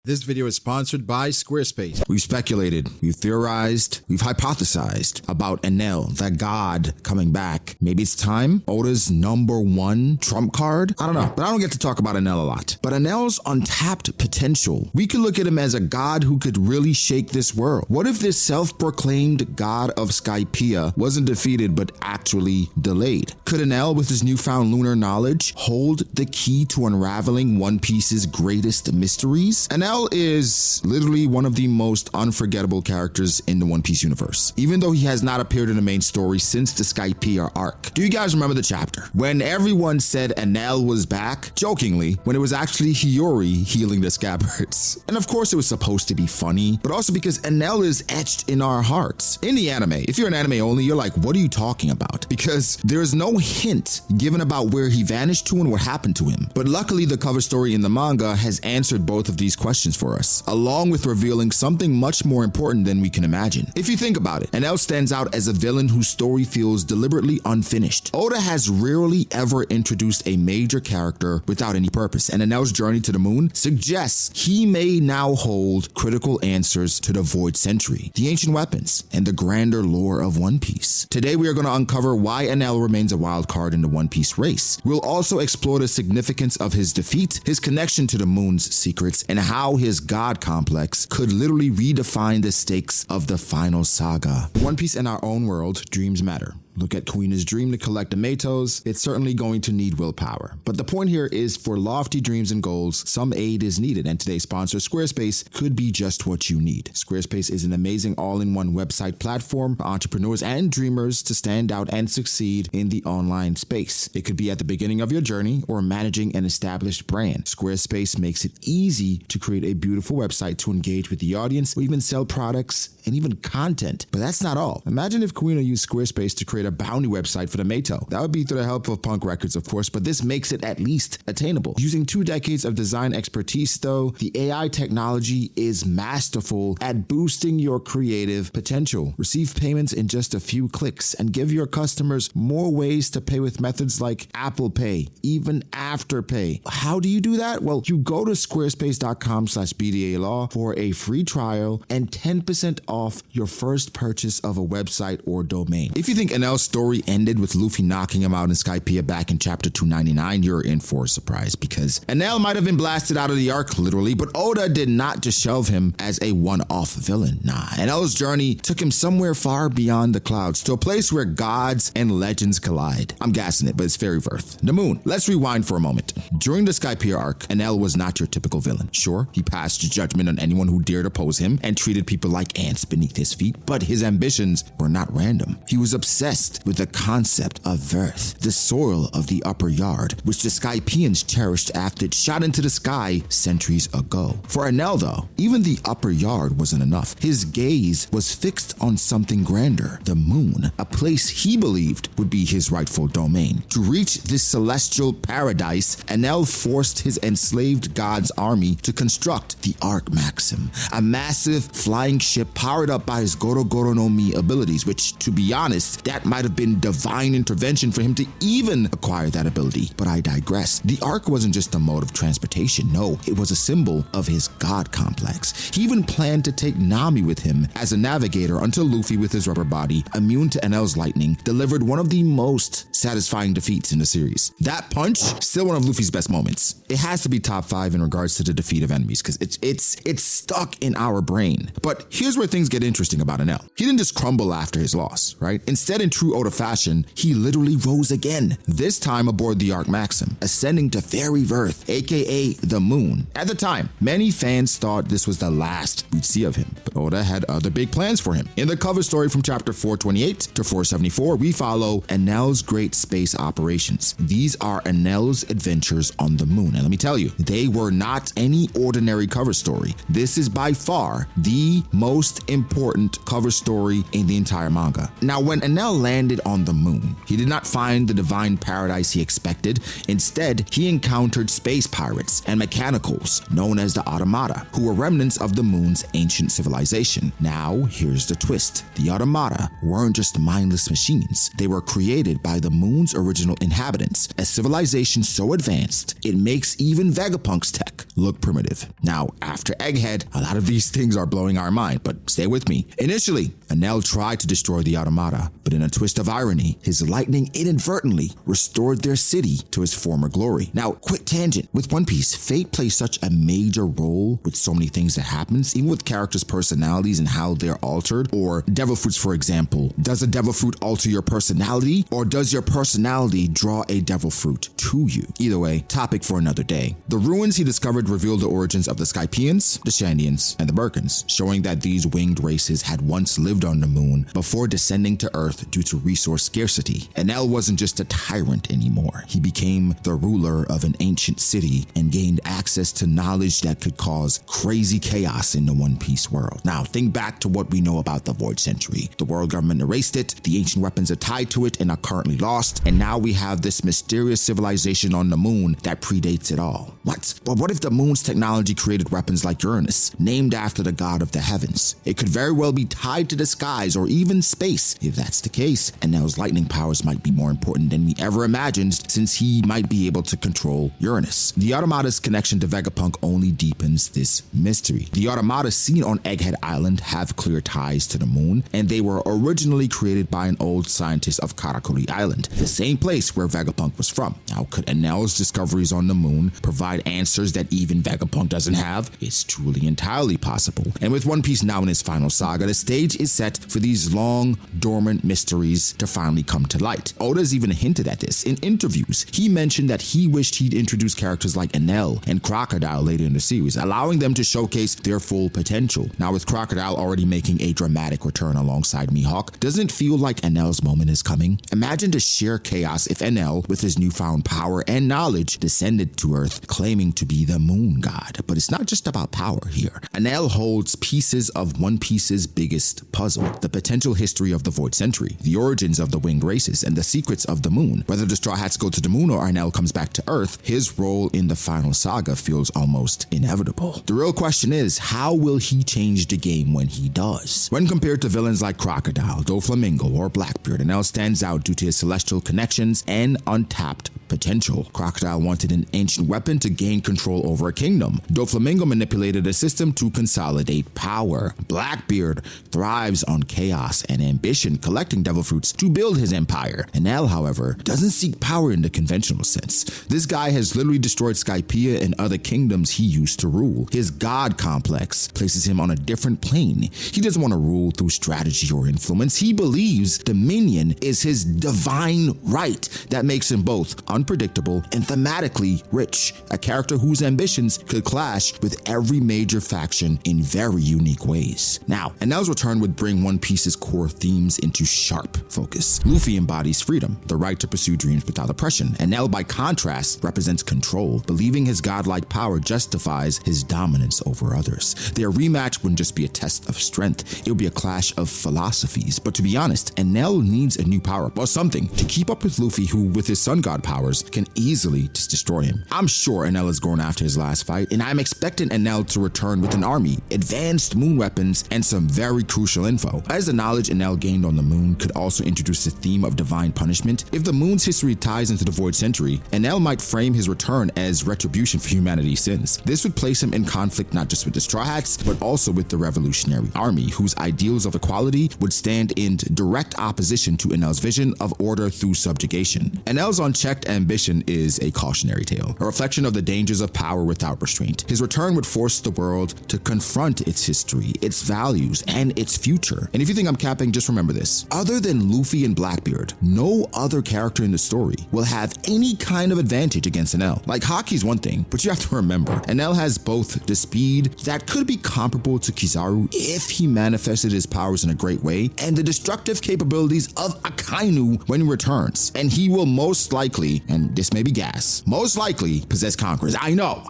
This video is sponsored by Squarespace. We've speculated, we've theorized, we've hypothesized about ENEL, that god coming back. Maybe it's time? Oda's #1 trump card? I don't know, but I don't get to talk about ENEL a lot. But ENEL's untapped potential, we could look at him as a god who could really shake this world. What if this self-proclaimed god of Skypiea wasn't defeated but actually delayed? Could ENEL, with his newfound lunar knowledge, hold the key to unraveling One Piece's greatest mysteries? ENEL is literally one of the most unforgettable characters in the One Piece universe, even though he has not appeared in the main story since the Skypiea arc. Do you guys remember the chapter when everyone said ENEL was back, jokingly, when it was actually Hiyori healing the scabbards? And of course it was supposed to be funny, but also because ENEL is etched in our hearts. In the anime, if you're an anime only, you're like, what are you talking about? Because there's no hint given about where he vanished to and what happened to him. But luckily the cover story in the manga has answered both of these questions for us, along with revealing something much more important than we can imagine. If you think about it, ENEL stands out as a villain whose story feels deliberately unfinished. Oda has rarely ever introduced a major character without any purpose, and ENEL's journey to the moon suggests he may now hold critical answers to the Void Century, the ancient weapons, and the grander lore of One Piece. Today we are going to uncover why ENEL remains a wild card in the One Piece race. We'll also explore the significance of his defeat, his connection to the moon's secrets, and how his god complex could literally redefine the stakes of the final saga. One Piece in our own world, dreams matter. Look at Kuina's dream to collect the Matos. It's certainly going to need willpower. But the point here is, for lofty dreams and goals, some aid is needed, and today's sponsor, Squarespace, could be just what you need. Squarespace is an amazing all-in-one website platform for entrepreneurs and dreamers to stand out and succeed in the online space. It could be at the beginning of your journey or managing an established brand. Squarespace makes it easy to create a beautiful website to engage with the audience, or even sell products and even content. But that's not all. Imagine if Kuina used Squarespace to create a bounty website for the Mato. That would be through the help of Punk Records, of course, but this makes it at least attainable. Using 2 decades of design expertise, though, the AI technology is masterful at boosting your creative potential. Receive payments in just a few clicks and give your customers more ways to pay with methods like Apple Pay, even Afterpay. How do you do that? Well, you go to squarespace.com/B.D.A. law for a free trial and 10% off your first purchase of a website or domain. If you think ENEL's story ended with Luffy knocking him out in Skypiea back in chapter 299, you're in for a surprise, because ENEL might have been blasted out of the arc literally, but Oda did not just shelve him as a one-off villain. Nah, ENEL's journey took him somewhere far beyond the clouds, to a place where gods and legends collide. I'm gassing it, but it's fairy verse. The moon. Let's rewind for a moment. During the Skypiea arc, ENEL was not your typical villain. Sure, he passed judgment on anyone who dared oppose him and treated people like ants beneath his feet, but his ambitions were not random. He was obsessed with the concept of Verth, the soil of the upper yard, which the Skypieans cherished after it shot into the sky centuries ago. For ENEL, though, even the upper yard wasn't enough. His gaze was fixed on something grander, the moon, a place he believed would be his rightful domain. To reach this celestial paradise, ENEL forced his enslaved god's army to construct the Arc Maxim, a massive flying ship powered up by his Goro Goro no Mi abilities, which, to be honest, that might have been divine intervention for him to even acquire that ability. But I digress. The Ark wasn't just a mode of transportation. No, it was a symbol of his god complex. He even planned to take Nami with him as a navigator until Luffy, with his rubber body, immune to ENEL's lightning, delivered one of the most satisfying defeats in the series. That punch, still one of Luffy's best moments. It has to be top 5 in regards to the defeat of enemies, because it's stuck in our brain. But here's where things get interesting about ENEL. He didn't just crumble after his loss, right? Instead, in true Oda fashion, he literally rose again, this time aboard the Arc Maxim, ascending to Fairy Verth, aka the moon. At the time, many fans thought this was the last we'd see of him, but Oda had other big plans for him. In the cover story from chapter 428 to 474, we follow ENEL's great space operations. These are ENEL's adventures on the moon, and let me tell you, they were not any ordinary cover story. This is by far the most important cover story in the entire manga. Now, when ENEL landed on the moon. He did not find the divine paradise he expected. Instead, he encountered space pirates and mechanicals known as the Automata, who were remnants of the moon's ancient civilization. Now, here's the twist. The Automata weren't just mindless machines. They were created by the moon's original inhabitants, a civilization so advanced it makes even Vegapunk's tech look primitive. Now, after Egghead, a lot of these things are blowing our mind, but stay with me. Initially, ENEL tried to destroy the Automata, but in a twist of irony, his lightning inadvertently restored their city to its former glory. Now, quick tangent. With One Piece, fate plays such a major role with so many things that happens, even with characters' personalities and how they're altered. Or devil fruits, for example. Does a devil fruit alter your personality, or does your personality draw a devil fruit to you? Either way, topic for another day. The ruins he discovered revealed the origins of the Skypians, the Shandians, and the Birkins, showing that these winged races had once lived on the moon before descending to Earth due to resource scarcity. Enel wasn't just a tyrant anymore. He became the ruler of an ancient city and gained access to knowledge that could cause crazy chaos in the One Piece world. Now, think back to what we know about the Void Century. The world government erased it, the ancient weapons are tied to it and are currently lost, and now we have this mysterious civilization on the moon that predates it all. What? But what if the moon's technology created weapons like Uranus, named after the god of the heavens? It could very well be tied to the skies or even space. If that's the case, Enel's lightning powers might be more important than we ever imagined, since he might be able to control Uranus. The Automata's connection to Vegapunk only deepens this mystery. The Automata seen on Egghead Island have clear ties to the moon, and they were originally created by an old scientist of Karakuri Island, the same place where Vegapunk was from. Now, could Enel's discoveries on the moon provide answers that even Vegapunk doesn't have? It's truly entirely possible. And with One Piece now in its final saga, the stage is set for these long, dormant mysteries to finally come to light. Oda's even hinted at this. In interviews, he mentioned that he wished he'd introduce characters like Enel and Crocodile later in the series, allowing them to showcase their full potential. Now, with Crocodile already making a dramatic return alongside Mihawk, doesn't it feel like Enel's moment is coming? Imagine the sheer chaos if Enel, with his newfound power and knowledge, descended to Earth claiming to be the moon god. But it's not just about power here. Enel holds pieces of One Piece's biggest puzzle: the potential history of the Void Century, the origins of the winged races, and the secrets of the moon. Whether the Straw Hats go to the moon or Enel comes back to Earth, his role in the final saga feels almost inevitable. The real question is, how will he change the game when he does? When compared to villains like Crocodile, Doflamingo, or Blackbeard, Enel stands out due to his celestial connections and untapped potential. Crocodile wanted an ancient weapon to gain control over a kingdom. Doflamingo manipulated a system to consolidate power. Blackbeard thrives on chaos and ambition, collecting devil fruits to build his empire. Enel, however, doesn't seek power in the conventional sense. This guy has literally destroyed Skypiea and other kingdoms he used to rule. His god complex places him on a different plane. He doesn't want to rule through strategy or influence. He believes dominion is his divine right. That makes him both unpredictable and thematically rich, a character whose ambitions could clash with every major faction in very unique ways. Now, Enel's return would bring One Piece's core themes into sharp focus. Luffy embodies freedom, the right to pursue dreams without oppression. Enel, by contrast, represents control, believing his godlike power justifies his dominance over others. Their rematch wouldn't just be a test of strength, it would be a clash of philosophies. But to be honest, Enel needs a new power-up or something to keep up with Luffy, who, with his sun god powers, can easily just destroy him. I'm sure Enel is going after his last fight, and I'm expecting Enel to return with an army, advanced moon weapons, and some very crucial info. As the knowledge Enel gained on the moon could also introduce the theme of divine punishment, if the moon's history ties into the Void Century, Enel might frame his return as retribution for humanity's sins. This would place him in conflict not just with the Straw Hats, but also with the Revolutionary Army, whose ideals of equality would stand in direct opposition to Enel's vision of order through subjugation. Enel's unchecked ambition is a cautionary tale, a reflection of the dangers of power without restraint. His return would force the world to confront its history, its values, and its future. And if you think I'm capping, just remember this. Other than Luffy and Blackbeard, no other character in the story will have any kind of advantage against Enel. Like, Haki's one thing, but you have to remember, Enel has both the speed that could be comparable to Kizaru if he manifested his powers in a great way, and the destructive capabilities of Akainu when he returns. And he will most likely, and this may be gas, most likely possess Conquerors. I know,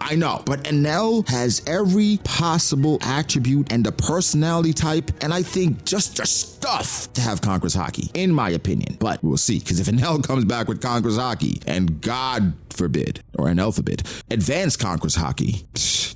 but Enel has every possible attribute and a personality type, and I think just stuff to have Conqueror's Haki, in my opinion. But we'll see, because if Enel comes back with Conqueror's Haki, and God forbid, or Enel forbid, advanced Conqueror's Haki,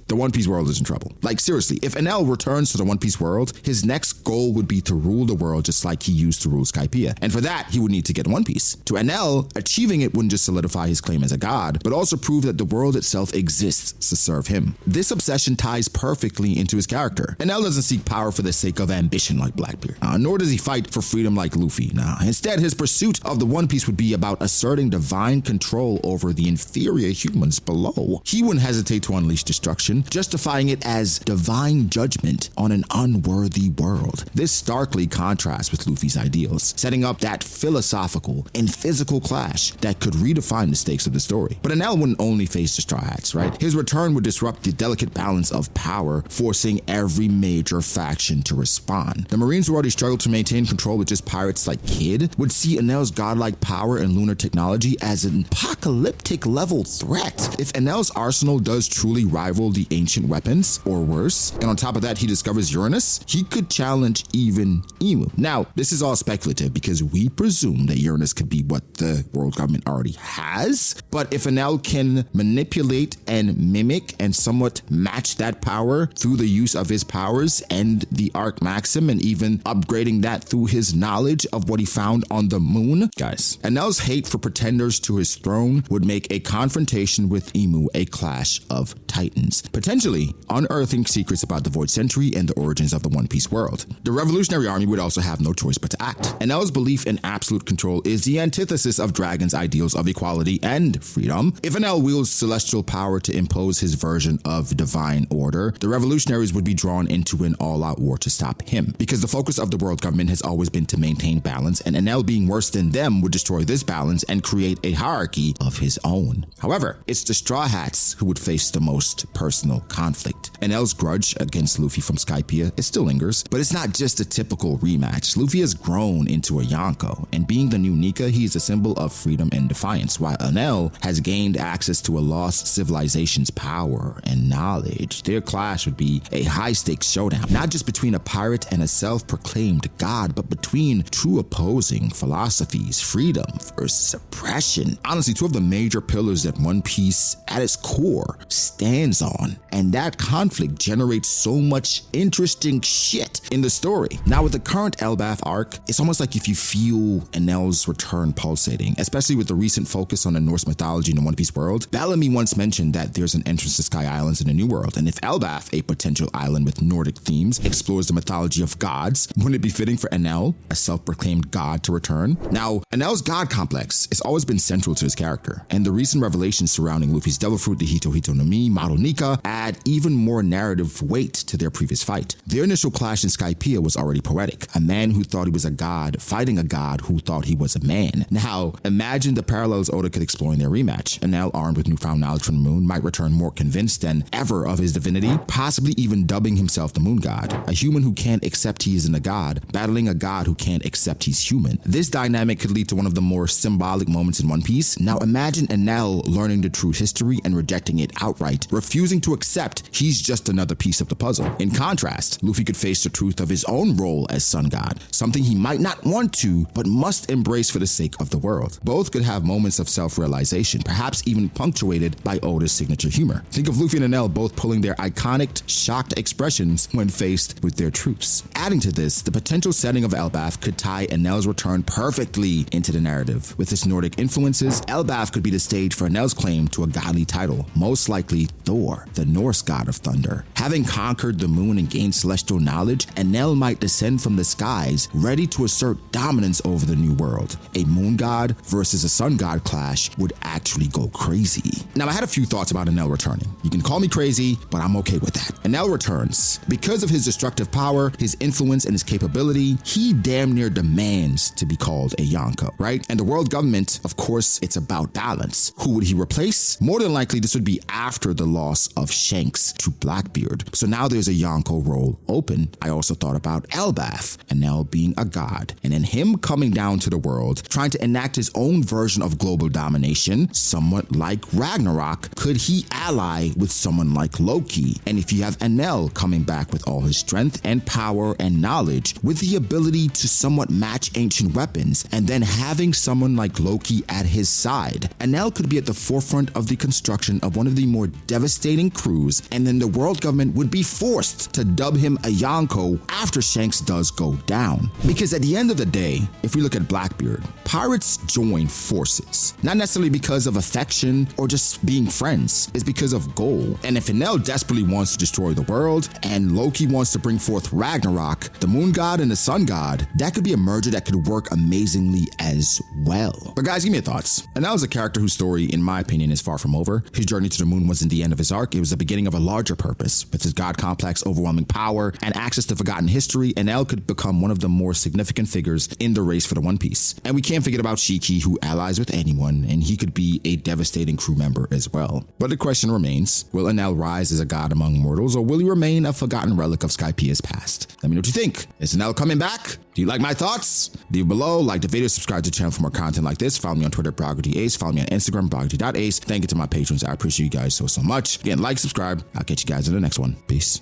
the One Piece world is in trouble. Like, seriously, if Enel returns to the One Piece world, his next goal would be to rule the world just like he used to rule Skypiea. And for that, he would need to get One Piece. To Enel, achieving it wouldn't just solidify his claim as a god, but also prove that the world itself exists to serve him. This obsession ties perfectly into his character. Enel doesn't seek power for the sake of ambition like Blackbeard, nor does he fight for freedom like Luffy. Instead, his pursuit of the One Piece would be about asserting divine control over the inferior humans below. He wouldn't hesitate to unleash destruction, justifying it as divine judgment on an unworthy world. This starkly contrasts with Luffy's ideals, setting up that philosophical and physical clash that could redefine the stakes of the story. But Enel wouldn't only face the Straw Hats, right? His return would disrupt the delicate balance of power, forcing every major faction to respond. The Marines, who already struggled to maintain control with just pirates like Kid, would see Enel's godlike power and lunar technology as an apocalyptic level threat. If Enel's arsenal does truly rival the ancient weapons, or worse, and on top of that he discovers Uranus, he could challenge even Emu. Now, this is all speculative because we presume that Uranus could be what the world government already has, but if Enel can manipulate and mimic and somewhat match that power through the use of his powers and the Arc Maxim, and even upgrading that through his knowledge of what he found on the moon, guys, Enel's hate for pretenders to his throne would make a confrontation with Emu a clash of titans, potentially unearthing secrets about the Void Century and the origins of the One Piece world. The Revolutionary Army would also have no choice but to act. Enel's belief in absolute control is the antithesis of Dragon's ideals of equality and freedom. If Enel wields celestial power to impose his version of divine order, the revolutionaries would be drawn into an all-out war to stop him, because the focus of the world government has always been to maintain balance, and Enel being worse than them would destroy this balance and create a hierarchy of his own. However, it's the Straw Hats who would face the most personal conflict. Enel's grudge against Luffy from Skypiea, it still lingers, but it's not just a typical rematch. Luffy has grown into a Yonko, and being the new Nika, he is a symbol of freedom and defiance, while Enel has gained access to a lost civilization's power and knowledge. Their clash would be a high-stakes showdown, not just between a pirate and a self-proclaimed god, but between two opposing philosophies, freedom versus oppression. Honestly, two of the major pillars that One Piece at its core stands on, and that conflict generates so much interesting shit in the story. Now, with the current Elbaf arc, it's almost like if you feel Enel's return pulsating, especially with the recent focus on the Norse mythology in the One Piece world. Bellamy once mentioned that there's an entrance to Sky Islands in the New World, and if Elbaf, a potential island with Nordic themes, explores the mythology of gods, wouldn't it be fitting for Enel, a self-proclaimed god, to return? Now, Enel's god complex has always been central to his character, and the recent revelations surrounding Luffy's Devil Fruit, the Hito Hito no Mi, Model Nika, add even more narrative weight to their previous fight. Their initial clash in Skypiea was already poetic, a man who thought he was a god fighting a god who thought he was a man. Now, imagine the parallels Oda could explore in their rematch. Enel, armed with newfound knowledge from the moon, might return more convinced than ever of his divinity, possibly even dubbing himself the Moon God, a human who can't accept he isn't a god, battling a god who can't accept he's human. This dynamic could lead to one of the more symbolic moments in One Piece. Now imagine Enel learning the true history and rejecting it outright, refusing to accept he's just another piece of the puzzle. In contrast, Luffy could face the truth of his own role as Sun God, something he might not want to, but must embrace for the sake of the world. Both could have moments of self-realization, perhaps even punctuated by Oda's signature humor. Think of Luffy and Enel both pulling their iconic, shocked expressions when faced with their troops. Adding to this, the potential setting of Elbaf could tie Enel's return perfectly into the narrative. With its Nordic influences, Elbaf could be the stage for Enel's claim to a godly title, most likely Thor, the Norse god of thunder. Having conquered the moon and gained celestial knowledge, Enel might descend from the skies, ready to assert dominance over the new world. A moon god versus a sun god clash would actually go crazy. Now, I had a few thoughts about Enel returning. You can call me crazy, but I'm okay with that. Enel returns. Because of his destructive power, his influence, and his capability, he damn near demands to be called a Yonko, right? And the world government, of course, it's about balance. Who would he replace? More than likely, this would be after the loss of Shanks to Blackbeard. So now there's a Yonko role open. I also thought about Elbaf, Enel being a god, and then him coming down to the world, trying to enact his own version of global domination, somewhat like Ragnarok. Could he ally with someone like Loki? And if you have Enel coming back with all his strength and power and knowledge, with with the ability to somewhat match ancient weapons, and then having someone like Loki at his side, ENEL could be at the forefront of the construction of one of the more devastating crews, and then the world government would be forced to dub him a Yonko after Shanks does go down. Because at the end of the day, if we look at Blackbeard, pirates join forces, not necessarily because of affection or just being friends, it's because of goal. And if ENEL desperately wants to destroy the world, and Loki wants to bring forth Ragnarok, the moon god and the sun god, that could be a merger that could work amazingly as well. But guys, give me your thoughts. ENEL is a character whose story, in my opinion, is far from over. His journey to the moon wasn't the end of his arc, it was the beginning of a larger purpose. With his god complex, overwhelming power, and access to forgotten history, ENEL could become one of the more significant figures in the race for the One Piece. And we can't forget about Shiki, who allies with anyone, and he could be a devastating crew member as well. But the question remains, will ENEL rise as a god among mortals, or will he remain a forgotten relic of Skypia's past? Let me know what you think. Is ENEL coming back? Do you like my thoughts? Leave below, like the video, subscribe to the channel for more content like this. Follow me on Twitter, BrogDAce. Follow me on Instagram, BrogD.Ace. Thank you to my patrons. I appreciate you guys so much. Again, like, subscribe. I'll catch you guys in the next one. Peace.